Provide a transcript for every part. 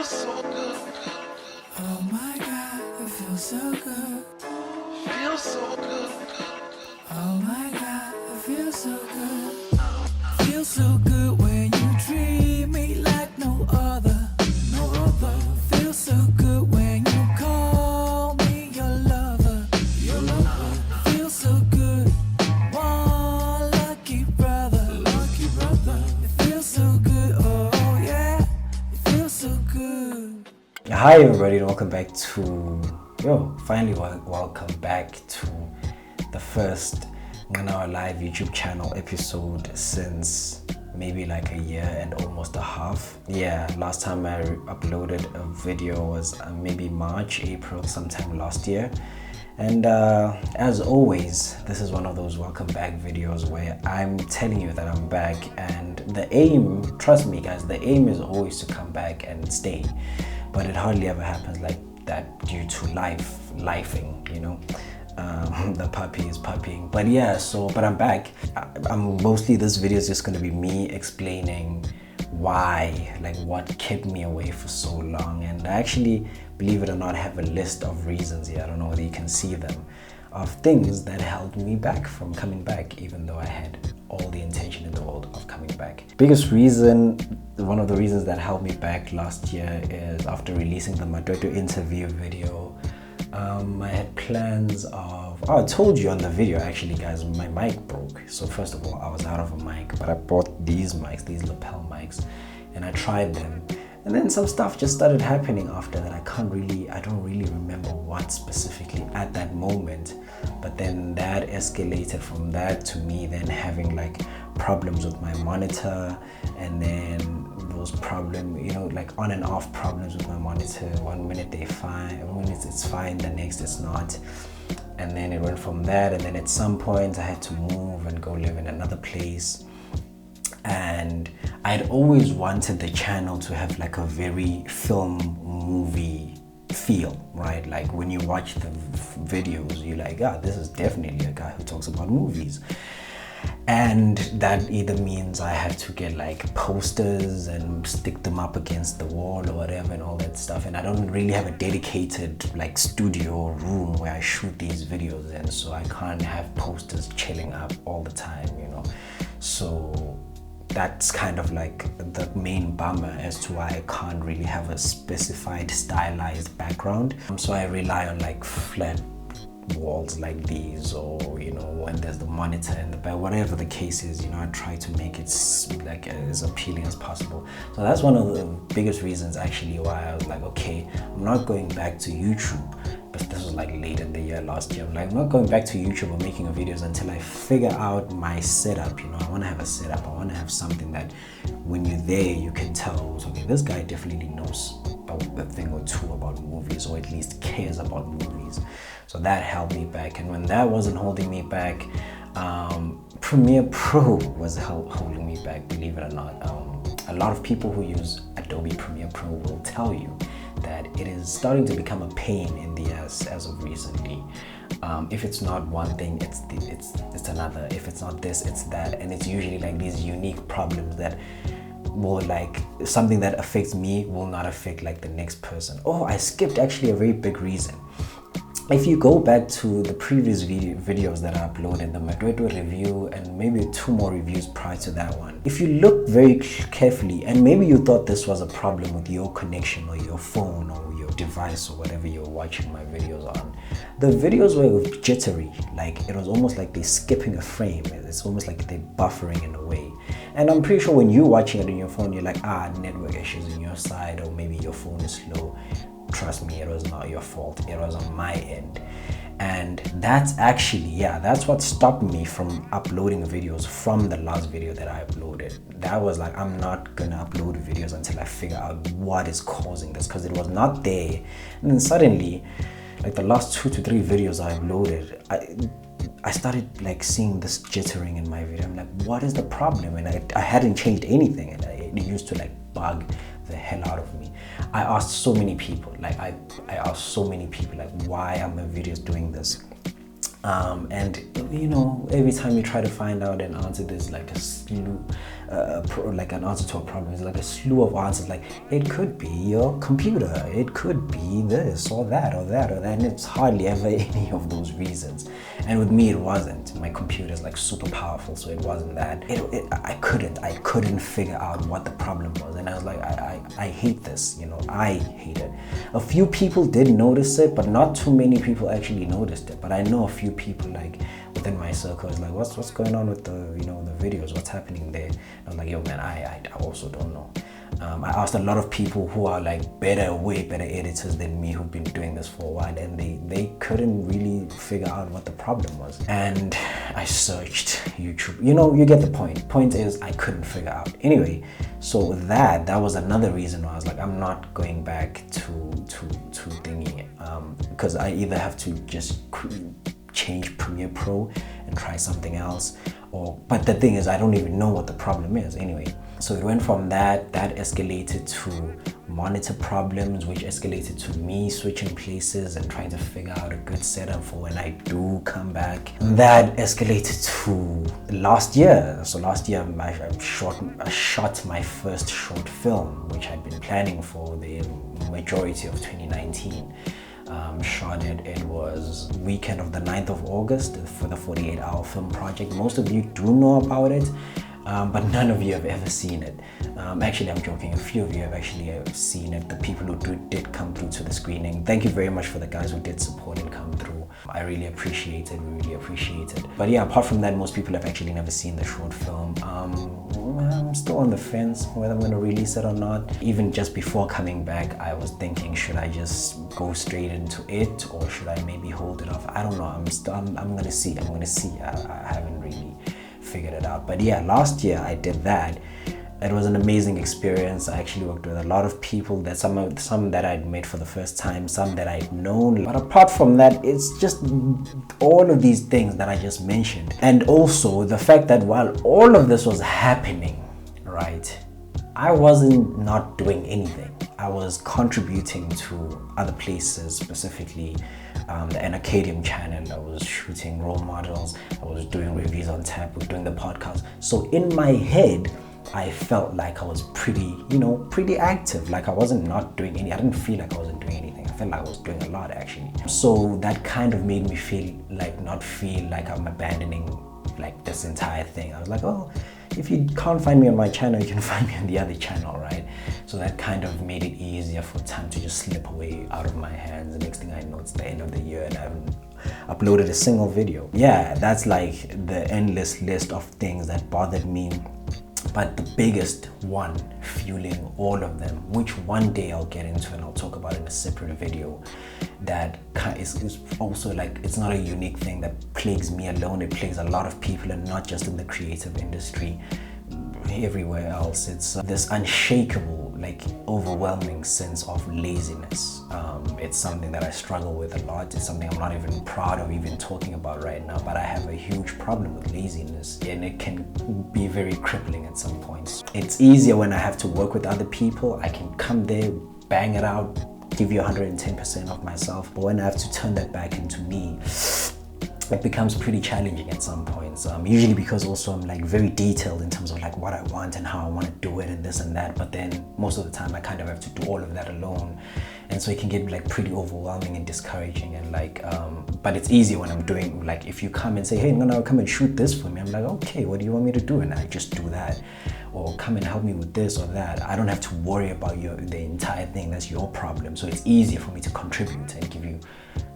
so good. Oh my God, it feels so good. Feels so good. Oh my God, it feels so good. Feels so good when you treat me like no other. No other. Feels so good when you call me your lover. Your lover. Feels so good. One lucky brother. Lucky brother. It feels so good. Oh yeah. It feels so good. Hi everybody and welcome back to finally welcome back to the first NqanaweLive YouTube channel episode since maybe like a year and almost a half. Yeah, last time I uploaded a video was maybe March, April, sometime last year. And as always, this is one of those welcome back videos where I'm telling you that I'm back, and the aim, trust me guys, the aim is always to come back and stay, but it hardly ever happens like that due to lifing, you know. The puppy is puppying, but yeah, but I'm back. I'm mostly, this video is just going to be me explaining why, like what kept me away for so long. And I actually, believe it or not, have a list of reasons here, I don't know whether you can see them, of things that held me back from coming back, even though I had all the intention in the world of coming back. Biggest reason, one of the reasons that held me back last year is after releasing the Madwetu interview video. I had plans of, I told you on the video actually guys, my mic broke. So first of all, I was out of a mic, but I bought these mics, these lapel mics, and I tried them. And then some stuff just started happening after that. I don't really remember what specifically at that moment, but then that escalated from that to me then having like problems with my monitor, and then those problems, you know, like on and off problems with my monitor. One minute it's fine, the next it's not. And then it went from that, and then at some point I had to move and go live in another place. And I'd always wanted the channel to have like a very film movie feel, right? Like when you watch the videos, you're like, this is definitely a guy who talks about movies. And that either means I have to get like posters and stick them up against the wall or whatever and all that stuff. And I don't really have a dedicated like studio room where I shoot these videos in, so I can't have posters chilling up all the time, you know. So that's kind of like the main bummer as to why I can't really have a specified stylized background. So I rely on like flat walls like these, or you know, when there's the monitor in the back, whatever the case is, you know, I try to make it like as appealing as possible. So that's one of the biggest reasons actually why I was like, okay, I'm not going back to YouTube. But this was like late in the year last year. I'm like, I'm not going back to YouTube or making videos until I figure out my setup. You know, I want to have a setup. I want to have something that when you're there you can tell, okay, this guy definitely knows a thing or two about movies, or at least cares about movies. So that held me back. And when that wasn't holding me back, Premiere Pro was holding me back, believe it or not. A lot of people who use Adobe Premiere Pro will tell you that it is starting to become a pain in the ass as of recently. If it's not one thing, it's another. If it's not this, it's that. And it's usually like these unique problems that will, like, something that affects me will not affect like the next person. Oh, I skipped actually a very big reason. If you go back to the previous videos that I uploaded, the Madwetu review and maybe 2 more reviews prior to that one, if you look very carefully, and maybe you thought this was a problem with your connection or your phone or your device or whatever you're watching my videos on, the videos were jittery. Like it was almost like they're skipping a frame. It's almost like they're buffering in a way. And I'm pretty sure when you're watching it on your phone, you're like, network issues on your side, or maybe your phone is slow. Trust me, it was not your fault. It was on my end. And that's actually, that's what stopped me from uploading videos from the last video that I uploaded. That was like, I'm not gonna upload videos until I figure out what is causing this, because it was not there. And then suddenly, like the last 2 to 3 videos I uploaded, I started like seeing this jittering in my video. I'm like, what is the problem? And I hadn't changed anything, and it used to like bug the hell out of me. I asked so many people, like I asked so many people, like, why are my videos doing this? And you know, every time you try to find out an answer, there's like a slew, like an answer to a problem. It's like a slew of answers. Like it could be your computer, it could be this or that or that or that, and it's hardly ever any of those reasons. And with me, it wasn't. My computer is like super powerful, so it wasn't that. I couldn't figure out what the problem was, and I was like, I hate this. You know, I hate it. A few people did notice it, but not too many people actually noticed it. But I know a few people like within my circle is like, what's going on with the, you know, the videos? What's happening there? And I was like, yo, man, I also don't know. I asked a lot of people who are like way better editors than me, who've been doing this for a while, and they couldn't really figure out what the problem was. And I searched YouTube. You know, you get the point. Point is, I couldn't figure out. Anyway, so that was another reason why I was like, I'm not going back to thingy, because I either have to just change Premiere Pro and try something else, but the thing is, I don't even know what the problem is anyway. So it went from that escalated to monitor problems, which escalated to me switching places and trying to figure out a good setup for when I do come back. That escalated to last year. So last year I shot my first short film, which I'd been planning for the majority of 2019. Shot it was weekend of the 9th of August for the 48-hour film project. Most of you do know about it, but none of you have ever seen it. Actually, I'm joking, a few of you have actually seen it. The people who did come through to the screening, thank you very much for the guys who did support and come through. I really appreciate it, we really appreciate it. But yeah, apart from that, most people have actually never seen the short film. I'm still on the fence whether I'm going to release it or not. Even just before coming back, I was thinking, should I just go straight into it, or should I maybe hold it off? I don't know. I'm going to see. I haven't really figured it out. But yeah, last year I did that. It was an amazing experience. I actually worked with a lot of people, that some that I'd met for the first time, some that I'd known. But apart from that, it's just all of these things that I just mentioned. And also the fact that while all of this was happening, right, I wasn't not doing anything. I was contributing to other places, specifically the Nqanawe channel. I was shooting role models, I was doing reviews on tap, I was doing the podcast. So in my head, I felt like I was pretty active. Like I wasn't not doing any. I didn't feel like I wasn't doing anything. I felt like I was doing a lot actually. So that kind of made me not feel like I'm abandoning like this entire thing. I was like, oh, if you can't find me on my channel, you can find me on the other channel, right? So that kind of made it easier for time to just slip away out of my hands. The next thing I know, it's the end of the year and I haven't uploaded a single video. Yeah, that's like the endless list of things that bothered me. But the biggest one fueling all of them, which one day I'll get into and I'll talk about in a separate video, that is also like, it's not a unique thing that plagues me alone. It plagues a lot of people, and not just in the creative industry, everywhere else. It's this unshakable, like overwhelming sense of laziness. It's something that I struggle with a lot. It's something I'm not even proud of even talking about right now, but I have a huge problem with laziness, and it can be very crippling at some points. It's easier when I have to work with other people. I can come there, bang it out, give you 110% of myself, but when I have to turn that back into me, it becomes pretty challenging at some points. Usually because also I'm like very detailed in terms of like what I want and how I want to do it and this and that, but then most of the time I kind of have to do all of that alone, and so it can get like pretty overwhelming and discouraging. And like but it's easy when I'm doing, like, if you come and say, hey, Nqanawe, come and shoot this for me, I'm like, okay, what do you want me to do? And I just do that. Or come and help me with this or that. I don't have to worry about the entire thing. That's your problem. So it's easier for me to contribute and give you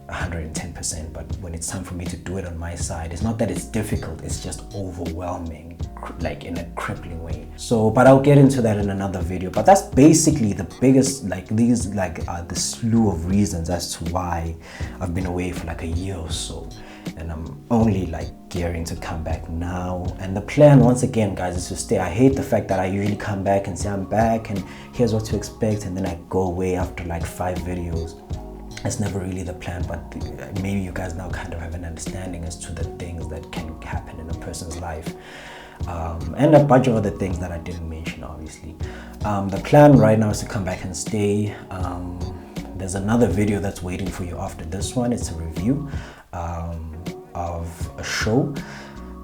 110%. But when it's time for me to do it on my side, it's not that it's difficult, it's just overwhelming, like in a crippling way. So, but I'll get into that in another video. But that's basically the biggest, like these like the slew of reasons as to why I've been away for like a year or so, and I'm only like gearing to come back now. And the plan, once again, guys, is to stay. I hate the fact that I usually come back and say I'm back and here's what to expect, and then I go away after like 5 videos. It's never really the plan, but maybe you guys now kind of have an understanding as to the things that can happen in a person's life, and a bunch of other things that I didn't mention, obviously. The plan right now is to come back and stay. There's another video that's waiting for you after this one. It's a review. of a show.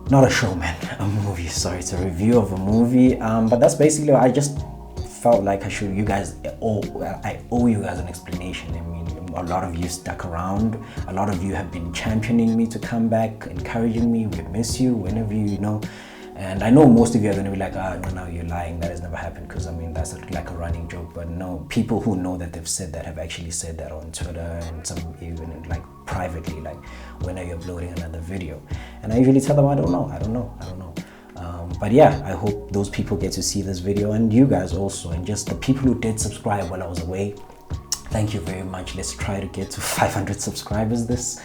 Not a show, man, a movie. Sorry, it's a review of a movie. But that's basically, I just felt like I should, I owe you guys an explanation. I mean, a lot of you stuck around. A lot of you have been championing me to come back, encouraging me. We miss you whenever you know. And I know most of you are going to be like, no, you're lying. That has never happened. Because I mean, that's like a running joke. But no, people who know that they've said that have actually said that on Twitter and some even like privately, like when are you uploading another video? And I usually tell them, I don't know. But yeah, I hope those people get to see this video, and you guys also, and just the people who did subscribe while I was away. Thank you very much. Let's try to get to 500 subscribers this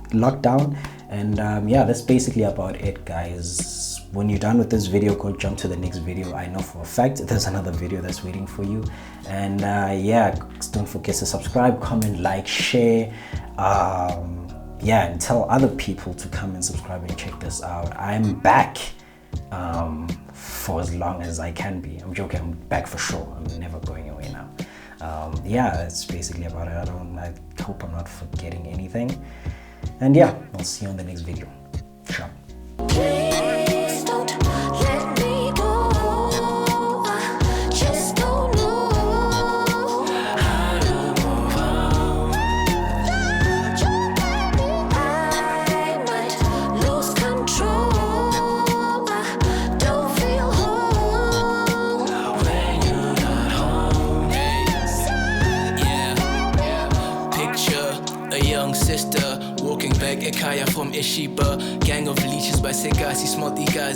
lockdown. And yeah, that's basically about it, guys. When you're done with this video, go jump to the next video. I know for a fact there's another video that's waiting for you. And yeah, don't forget to subscribe, comment, like, share. Yeah, and tell other people to come and subscribe and check this out. I'm back for as long as I can be. I'm joking, I'm back for sure. I'm never going away now. Yeah, that's basically about it. I hope I'm not forgetting anything. And yeah, I'll see you on the next video. Ciao. Please don't let me go. I just don't know how to move on. I might lose control. I don't feel home when you're not home. Yeah. Picture a young sister walking back Ekaya from Ishiba. Gang of leeches by Segasi, small guys.